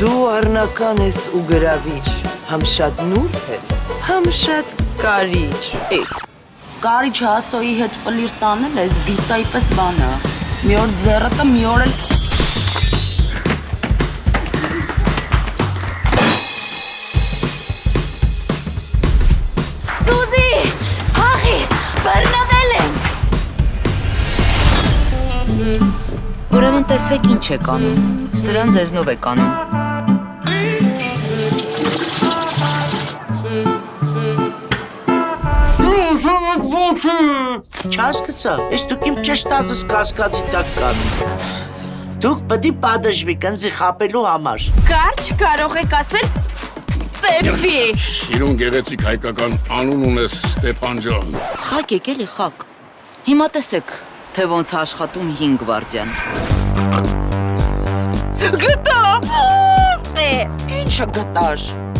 Դու առնական ես ու գրավիչ, համ շատ նուրբ ես, համ շատ կարիճ։ Կարիճ հասոյի հետ ֆլիրտ անել ես բիտայի պես բանը։ Մի օր ձեռը մի օր էլ Սուզի, հաղի, բռնվել ենք։ Ուրեմն տեսեք ինչ եք անում, սրան ձեզնով եք անում։ Չհասկացա, ես դուք իմ ճշտածս կասկածի տակ կանում։ Դուք պետք է պատժվի կնձի խապելու համար։ Կարճ կարող եք ասել Ստեփի։ Սիրուն գեղեցիկ հայկական անուն ունես Ստեփան ջան։ Խակ եք էլի խակ։ Հիմա տեսեք, թե ոնց է աշխատում 5 գվարդիան։ Գտա։ Ինչը գտար։